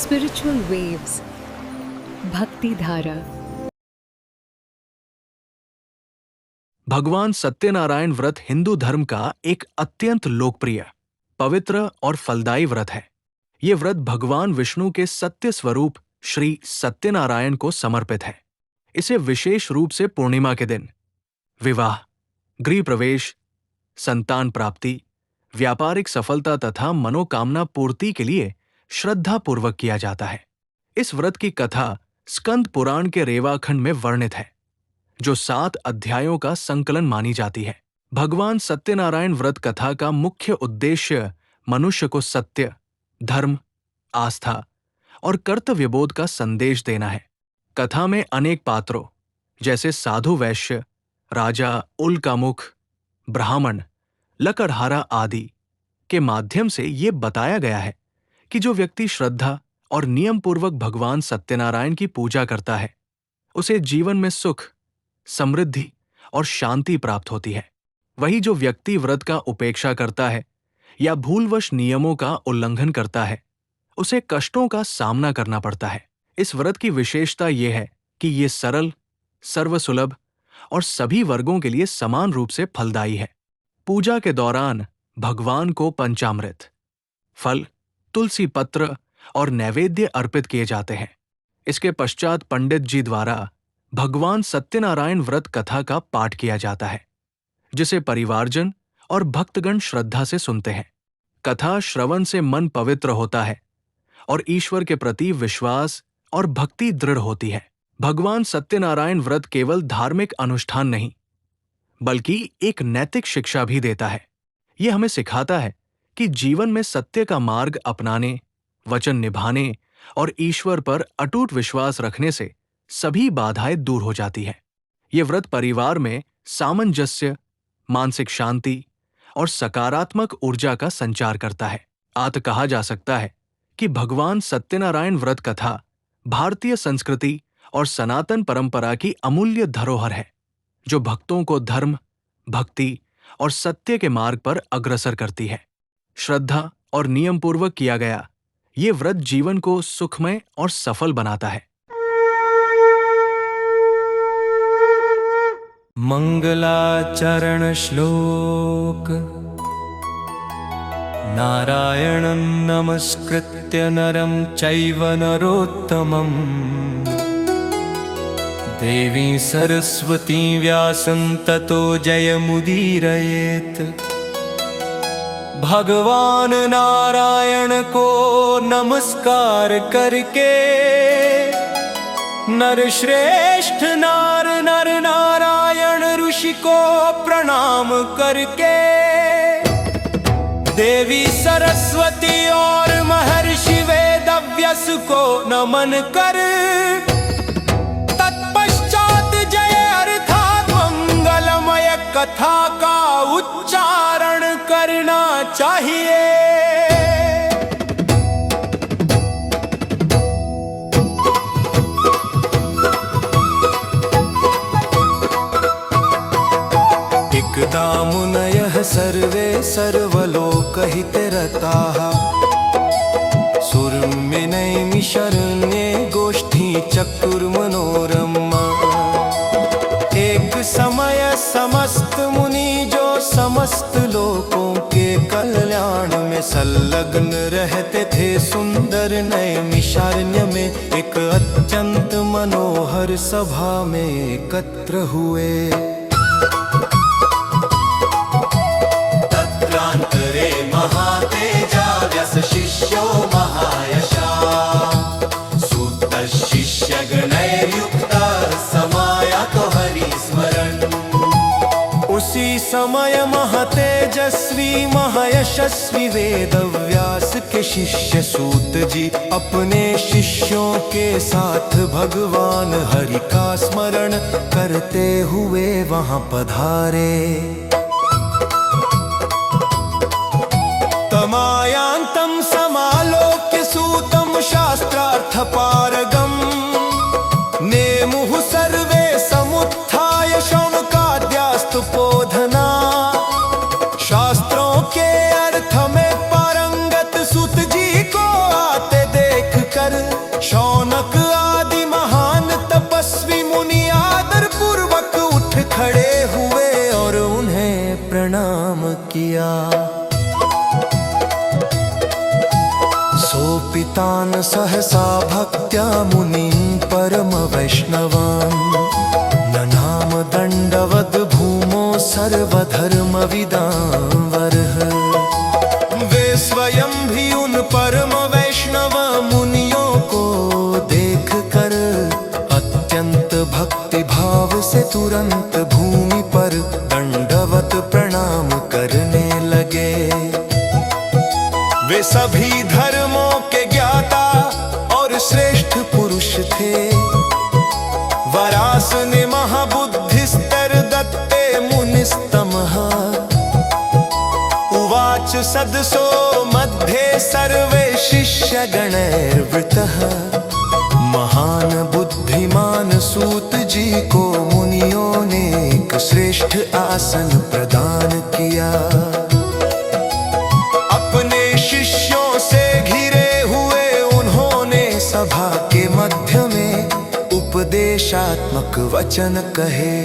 Spiritual waves. भक्ति धारा। भगवान सत्यनारायण व्रत हिंदू धर्म का एक अत्यंत लोकप्रिय, पवित्र और फलदायी व्रत है। ये व्रत भगवान विष्णु के सत्य स्वरूप श्री सत्यनारायण को समर्पित है। इसे विशेष रूप से पूर्णिमा के दिन विवाह, गृह प्रवेश, संतान प्राप्ति, व्यापारिक सफलता तथा मनोकामना पूर्ति के लिए श्रद्धापूर्वक किया जाता है। इस व्रत की कथा स्कंद पुराण के रेवाखंड में वर्णित है, जो 7 अध्यायों का संकलन मानी जाती है। भगवान सत्यनारायण व्रत कथा का मुख्य उद्देश्य मनुष्य को सत्य, धर्म, आस्था और कर्तव्यबोध का संदेश देना है। कथा में अनेक पात्रों जैसे साधु वैश्य, राजा, उल्कामुख, ब्राह्मण, लकड़हारा आदि के माध्यम से ये बताया गया है कि जो व्यक्ति श्रद्धा और नियम पूर्वक भगवान सत्यनारायण की पूजा करता है, उसे जीवन में सुख, समृद्धि और शांति प्राप्त होती है। वही जो व्यक्ति व्रत का उपेक्षा करता है या भूलवश नियमों का उल्लंघन करता है, उसे कष्टों का सामना करना पड़ता है। इस व्रत की विशेषता यह है कि ये सरल, सर्वसुलभ और सभी वर्गों के लिए समान रूप से फलदायी है। पूजा के दौरान भगवान को पंचामृत, फल, तुलसी पत्र और नैवेद्य अर्पित किए जाते हैं। इसके पश्चात पंडित जी द्वारा भगवान सत्यनारायण व्रत कथा का पाठ किया जाता है, जिसे परिवारजन और भक्तगण श्रद्धा से सुनते हैं। कथा श्रवण से मन पवित्र होता है और ईश्वर के प्रति विश्वास और भक्ति दृढ़ होती है। भगवान सत्यनारायण व्रत केवल धार्मिक अनुष्ठान नहीं, बल्कि एक नैतिक शिक्षा भी देता है। यह हमें सिखाता है कि जीवन में सत्य का मार्ग अपनाने, वचन निभाने और ईश्वर पर अटूट विश्वास रखने से सभी बाधाएं दूर हो जाती है। ये व्रत परिवार में सामंजस्य, मानसिक शांति और सकारात्मक ऊर्जा का संचार करता है। अतः कहा जा सकता है कि भगवान सत्यनारायण व्रत कथा भारतीय संस्कृति और सनातन परंपरा की अमूल्य धरोहर है, जो भक्तों को धर्म, भक्ति और सत्य के मार्ग पर अग्रसर करती है। श्रद्धा और नियम पूर्वक किया गया ये व्रत जीवन को सुखमय और सफल बनाता है। मंगलाचरण श्लोक। नारायणं नमस्कृत्य नरं चैव नरोत्तमं देवी सरस्वती व्यासं ततो जयमुदीरयेत्। भगवान नारायण को नमस्कार करके नर श्रेष्ठ नार नर नारायण ऋषि को प्रणाम करके देवी सरस्वती और महर्षि वेदव्यास को नमन कर तत्पश्चात जय अर्थात मंगलमय कथा का उच्चारण करना चाहिए। एकदा मुनयः सर्वे सर्वलोकहिते रताः सुरम्यनैमिषारण्ये गोष्ठी चतुर्मनोरमा। एक समय समस्त मुनि जो समस्त लोकों के कल्याण में संलग्न रहते थे, सुंदर नैमिषारण्य में एक अत्यंत मनोहर सभा में एकत्र हुए। तत्रांतरे महातेजा व्यास शिष्यो महायशा सूत शिष्य गणैर्युक्ता समायातो हरिस्मरन्। उसी समय महातेजस्वी महायशस्वी वेदव्यास के शिष्य सूत जी अपने शिष्यों के साथ भगवान हरि का स्मरण करते हुए वहां पधारे। तमायांतं समालोक्य सूतं शास्त्रार्थपारगम् नेमुः सर्वे समुत्थाय शौनकाद्यास्तु पोधना। शास्त्रों के अर्थ में पारंगत सूत जी को आते देख कर किया। सोपितान् सहसा भक्त्या मुनीन् परम वैष्णवान्, ननाम दंडवत् भूमो सर्वधर्मविदां वरः। वे स्वयं भी उन परम वैष्णव मुनियों को देख कर अत्यंत भक्ति भाव से तुरंत भूमि पर दंडवत प्रणाम करने लगे। वे सभी धर्मों के ज्ञाता और श्रेष्ठ पुरुष थे। वरासने महाबुद्धिस्तर दत्ते मुनिस्तमः, उवाच सदसो मध्ये सर्वे शिष्यगणैर्वृतः। महान बुद्धिमान सूत जी को मुनियों ने एक श्रेष्ठ आसन प्रदान किया। अपने शिष्यों से घिरे हुए उन्होंने सभा के मध्य में उपदेशात्मक वचन कहे।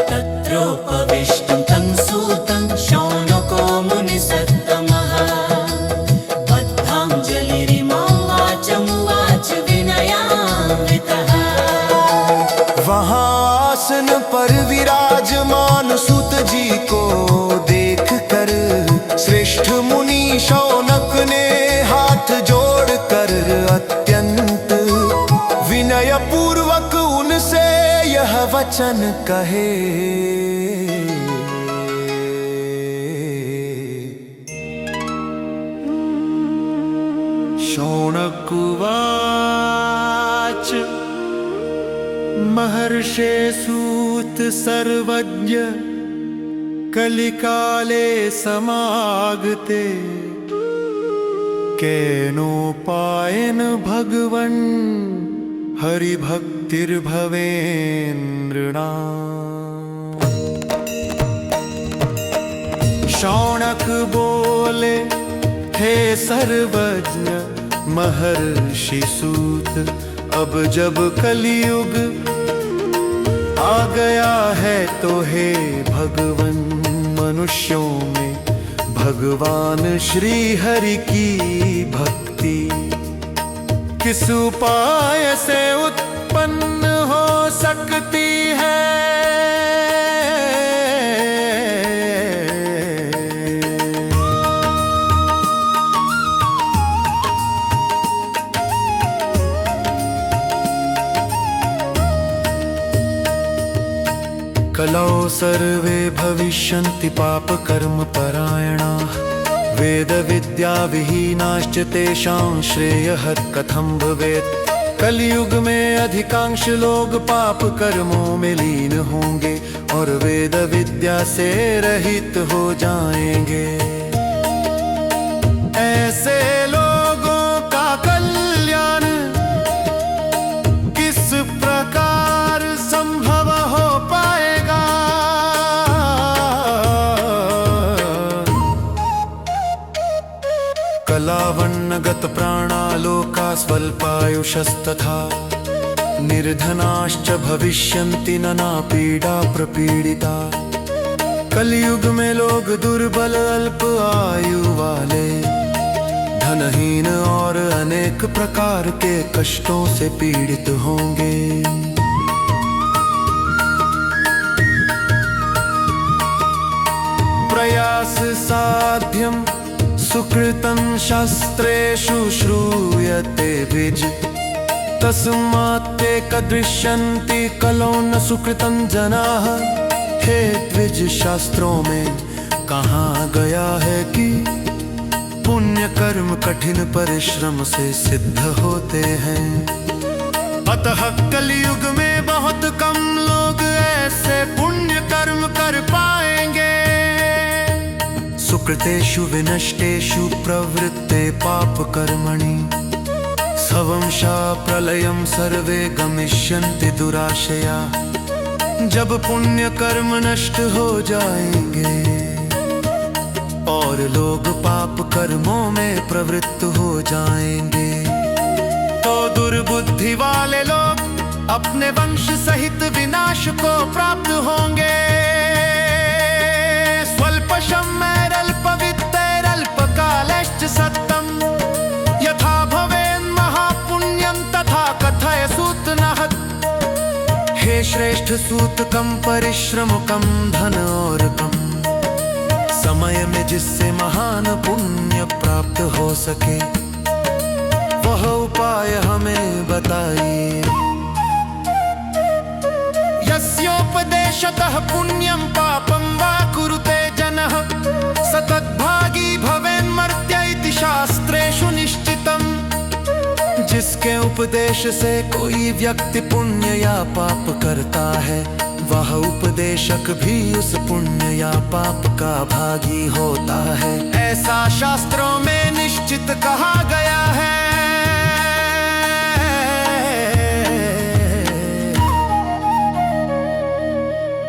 तत्रोपविष्टं तं सूतं शौनको मुनिसत्तमः, बद्धाञ्जलिरिमां वाचमुवाच विनयान्वितः। वहाँ आसन पर विराजमान सूत जी को देख कर श्रेष्ठ मुनि शौनक ने हाथ जोड़कर अत्यंत विनय पूर्वक उनसे यह वचन कहे। शौनक उवाच महर्षे सूत सर्वज्ञ कलिकाले समागते, केनोपायेन भगवन् हरिभक्तिर्भवेन्नृणाम्। शौनक बोले हे सर्वज्ञ महर्षि सूत, अब जब कलियुग आ गया है तो हे भगवन मनुष्यों में भगवान श्री हरि की भक्ति किस उपाय से उत्पन्न हो सकती है। कलौ सर्वे भविष्यन्ति पाप कर्म परायणाः, वेद विद्या विहीनाश्च तेषां श्रेयः कथं भवेत्। कलयुग में अधिकांश लोग पाप कर्मों में लीन होंगे और वेद विद्या से रहित हो जाएंगे। ऐसे लोगों का कल्याण किस प्रकार संभव हो पाएगा। कलावन्नगत प्राणालोका स्वल्पायुषस्तथा, निर्धनाश्च भविष्यन्ति नाना पीडा प्रपीडिता। कलयुग में लोग दुर्बल अल्प आयु वाले, धनहीन और अनेक प्रकार के कष्टों से पीड़ित होंगे। प्रयास साध्यं सुकृतं शास्त्रेषु श्रूयते द्विज, तस्मात्ते कदृश्यन्ति कलौ न सुकृतं जनाः। हे द्विज, शास्त्रों में कहा गया है कि पुण्य कर्म कठिन परिश्रम से सिद्ध होते हैं। अतः कलयुग में बहुत कम लोग ऐसे पुण्य कर्म कर पाएंगे। सुकृतेषु विनष्टेषु प्रवृत्ते पाप कर्मणि, स्वंशा प्रलयं सर्वे गमिष्यन्ति दुराशया। जब पुण्य कर्म नष्ट हो जाएंगे और लोग पाप कर्मों में प्रवृत्त हो जाएंगे, तो दुर्बुद्धि वाले लोग अपने वंश सहित विनाश को प्राप्त होंगे। क्षम्यैरल्पवित्तैरल्पकालश्च सत्तम् यथा भवेन् महापुण्यं तथा कथय सूतनः। हे श्रेष्ठ सूत कम परिश्रम कम धन और कम समय में जिससे महान पुण्य प्राप्त हो सके वह उपाय हमें बताइए। यस्योपदेशतः पुण्यं पापं वा कुरुते जनः स तद्भागी भवेन्मर्त्य इति शास्त्रेषु निश्चितम्। जिसके उपदेश से कोई व्यक्ति पुण्य या पाप करता है वह उपदेशक भी उस पुण्य या पाप का भागी होता है, ऐसा शास्त्रों में निश्चित कहा गया है।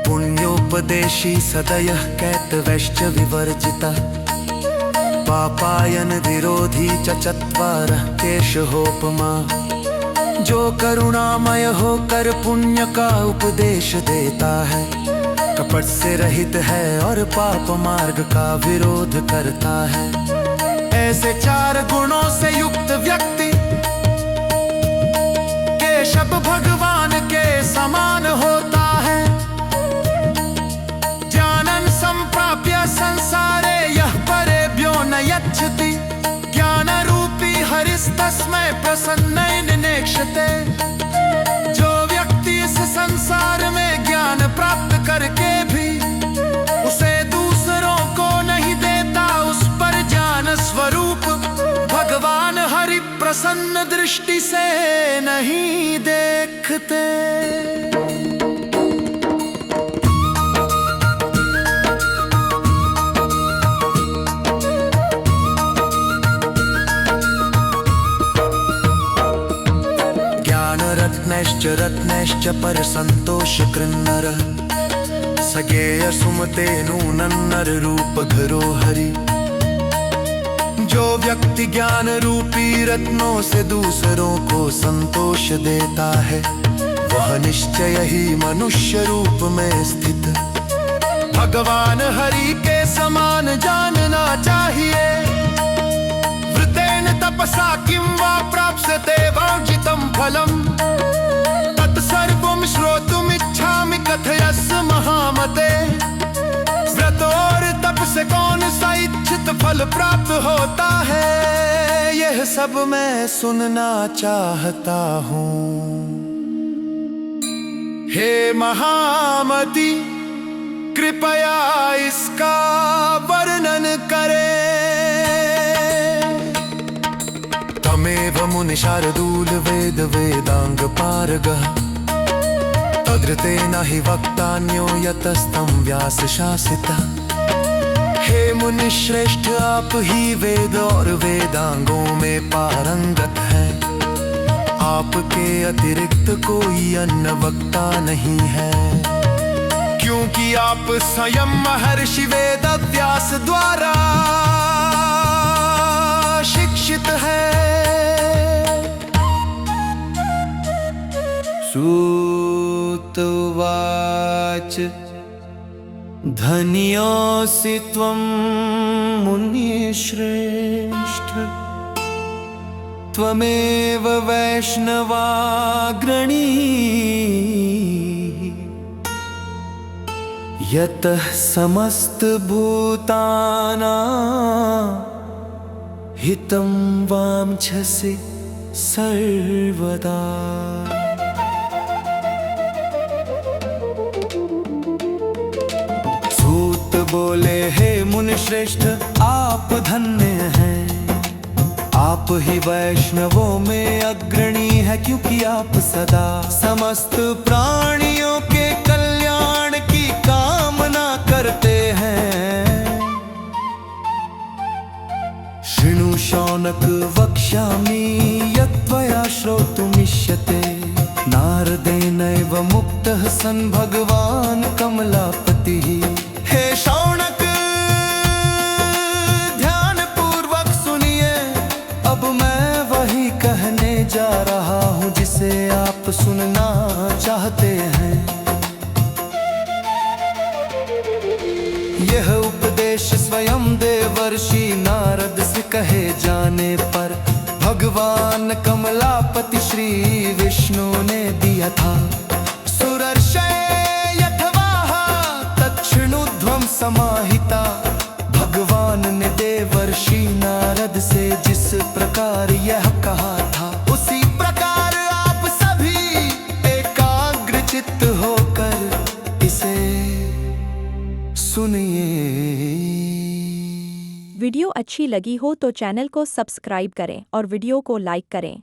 पुण्योपदेशी सदयः कैतवश्च विवर्जितः पापायन विरोधी च चत्वारः केशहोपमा। जो करुणामय होकर पुण्य का उपदेश देता है, कपट से रहित है और पाप मार्ग का विरोध करता है, ऐसे 4 गुणों से युक्त व्यक्ति केशव भगवान के समान होता है। ज्ञानं संप्राप्य संसारे यः परेभ्यो न यच्छति ज्ञान रूपी हरिस्तस्मै प्रसन्नेन नेक्षते। जो व्यक्ति इस संसार में ज्ञान प्राप्त करके भी उसे दूसरों को नहीं देता, उस पर ज्ञान स्वरूप भगवान हरि प्रसन्न दृष्टि से नहीं देखते। रत्नैश्च रत्नैश्च पर संतोष कृन्नर सगेय सुमते नूनन्नर रूप घरो हरि। जो व्यक्ति ज्ञान रूपी रत्नों से दूसरों को संतोष देता है वह निश्चय ही मनुष्य रूप में स्थित भगवान हरि के समान जानना चाहिए। वृतेन तपसा किं वा प्राप्स्यते वाञ्छितं फलम् तत्सर्वं श्रोतुमिच्छामि कथयस्व महामते। व्रत और तप से कौन सा इच्छित फल प्राप्त होता है, यह सब मैं सुनना चाहता हूँ। हे महामति कृपया इसका वर्णन करें। तमेव मुनि शार्दूल वेद वेदांग पारगः तद्रतेन हि वक्तान्यो यतस्तं व्यास शासितः। हे मुनि श्रेष्ठ आप ही वेद और वेदांगों में पारंगत हैं, आपके अतिरिक्त कोई अन्य वक्ता नहीं है, क्योंकि आप स्वयं महर्षि वेद व्यास द्वारा शिक्षित है। सूत उवाच धन्योऽसि त्वं मुनिश्रेष्ठ त्वमेव वैष्णवाग्रणी यतः समस्तभूतानां हितं वाञ्छसि सर्वदा। सूत बोले हे मुनि श्रेष्ठ आप धन्य हैं, आप ही वैष्णवों में अग्रणी है, क्योंकि आप सदा समस्त प्राणियों के कल्याण की कामना करते हैं। शृणु शौनक वक्ष्यामि यत्त्वया श्रोतुमिष्यते। नारदेनैव मुक्तः सन् भगवान् कमलापतिः। हे शौनक ध्यान पूर्वक सुनिए, अब मैं वही कहने जा रहा हूँ जिसे आप सुनना चाहते हैं। यह उपदेश देवर्षि नारद से कहे जाने पर भगवान कमलापति श्री विष्णु ने दिया था। सुरर्षय यथवाहा तच्छृणुध्वं समाहिता। भगवान ने देवर्षि नारद से जिस प्रकार यह कहा था, उसी प्रकार आप सभी एकाग्रचित्त होकर इसे सुनिए। वीडियो अच्छी लगी हो तो चैनल को सब्सक्राइब करें और वीडियो को लाइक करें।